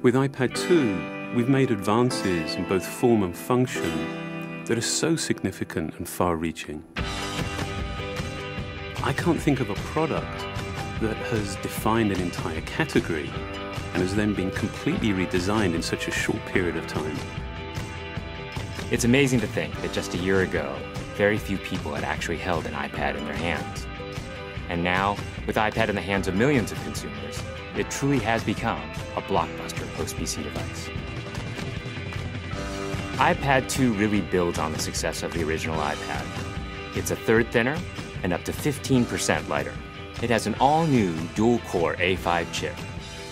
With iPad 2, we've made advances in both form and function that are so significant and far-reaching. I can't think of a product that has defined an entire category and has then been completely redesigned in such a short period of time. It's amazing to think that just a year ago, very few people had actually held an iPad in their hands. And now, with iPad in the hands of millions of consumers, it truly has become a blockbuster post-PC device. iPad 2 really builds on the success of the original iPad. It's a third thinner and up to 15% lighter. It has an all-new dual-core A5 chip,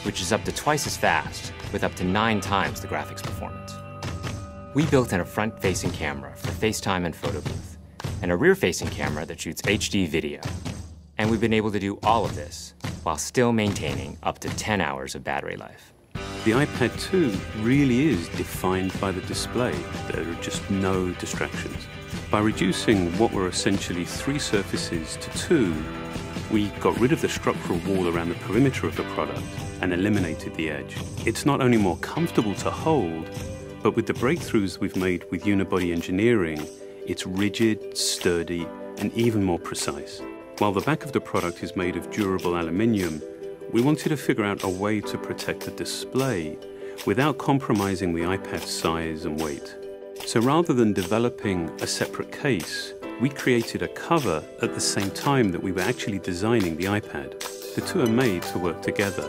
which is up to twice as fast, with up to 9 times the graphics performance. We built in a front-facing camera for FaceTime and photo booth, and a rear-facing camera that shoots HD video. And we've been able to do all of this while still maintaining up to 10 hours of battery life. The iPad 2 really is defined by the display. There are just no distractions. By reducing what were essentially 3 surfaces to 2, we got rid of the structural wall around the perimeter of the product and eliminated the edge. It's not only more comfortable to hold, but with the breakthroughs we've made with unibody engineering, it's rigid, sturdy, and even more precise. While the back of the product is made of durable aluminium, we wanted to figure out a way to protect the display without compromising the iPad's size and weight. So rather than developing a separate case, we created a cover at the same time that we were actually designing the iPad. The two are made to work together.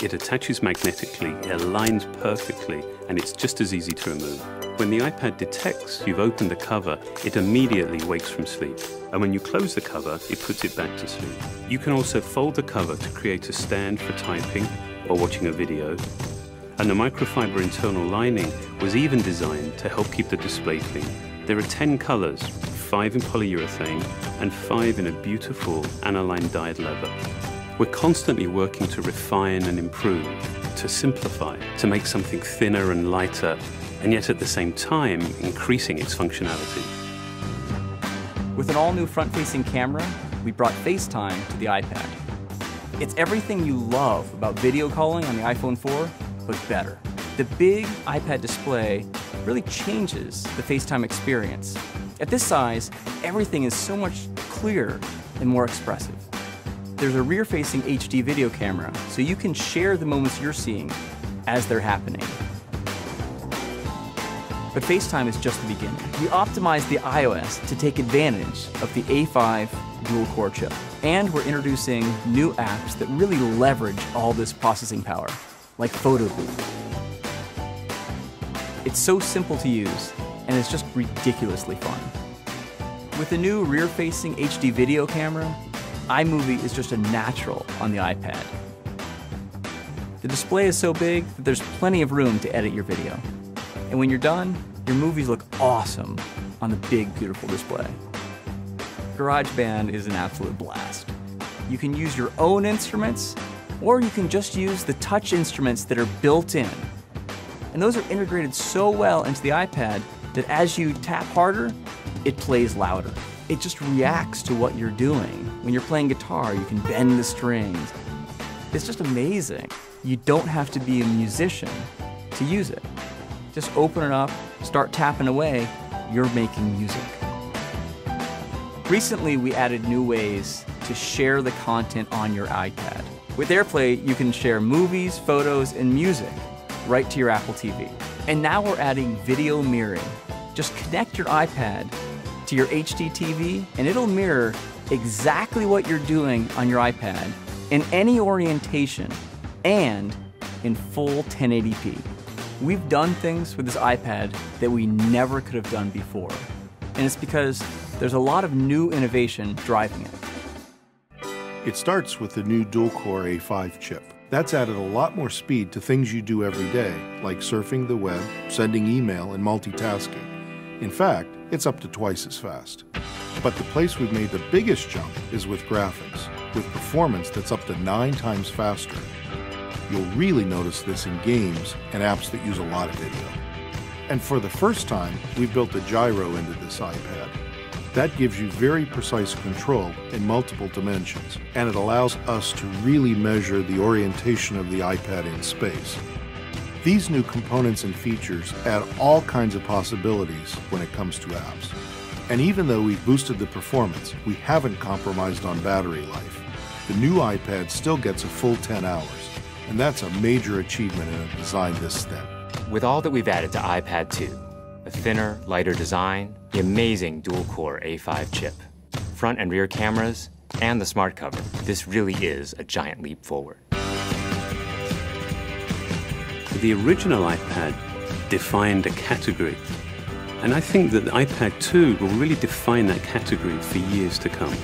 It attaches magnetically, it aligns perfectly, and it's just as easy to remove. When the iPad detects you've opened the cover, it immediately wakes from sleep. And when you close the cover, it puts it back to sleep. You can also fold the cover to create a stand for typing or watching a video. And the microfiber internal lining was even designed to help keep the display clean. There are 10 colors, 5 in polyurethane and 5 in a beautiful aniline dyed leather. We're constantly working to refine and improve, to simplify, to make something thinner and lighter, and yet at the same time, increasing its functionality. With an all-new front-facing camera, we brought FaceTime to the iPad. It's everything you love about video calling on the iPhone 4, but better. The big iPad display really changes the FaceTime experience. At this size, everything is so much clearer and more expressive. There's a rear-facing HD video camera, so you can share the moments you're seeing as they're happening. But FaceTime is just the beginning. We optimized the iOS to take advantage of the A5 dual-core chip. And we're introducing new apps that really leverage all this processing power, like Photo Booth. It's so simple to use, and it's just ridiculously fun. With the new rear-facing HD video camera, iMovie is just a natural on the iPad. The display is so big that there's plenty of room to edit your video. And when you're done, your movies look awesome on the big, beautiful display. GarageBand is an absolute blast. You can use your own instruments, or you can just use the touch instruments that are built in. And those are integrated so well into the iPad that as you tap harder, it plays louder. It just reacts to what you're doing. When you're playing guitar, you can bend the strings. It's just amazing. You don't have to be a musician to use it. Just open it up, start tapping away, you're making music. Recently, we added new ways to share the content on your iPad. With AirPlay, you can share movies, photos, and music right to your Apple TV. And now we're adding video mirroring. Just connect your iPad to your HD TV, and it'll mirror exactly what you're doing on your iPad in any orientation and in full 1080p. We've done things with this iPad that we never could have done before. And it's because there's a lot of new innovation driving it. It starts with the new dual-core A5 chip. That's added a lot more speed to things you do every day, like surfing the web, sending email, and multitasking. In fact, it's up to twice as fast. But the place we've made the biggest jump is with graphics, with performance that's up to 9 times faster. You'll really notice this in games and apps that use a lot of video. And for the first time, we've built a gyro into this iPad. That gives you very precise control in multiple dimensions, and it allows us to really measure the orientation of the iPad in space. These new components and features add all kinds of possibilities when it comes to apps. And even though we've boosted the performance, we haven't compromised on battery life. The new iPad still gets a full 10 hours, and that's a major achievement in a design this thin. With all that we've added to iPad2, a thinner, lighter design, the amazing dual-core A5 chip, front and rear cameras, and the smart cover, this really is a giant leap forward. The original iPad defined a category, and I think that the iPad 2 will really define that category for years to come.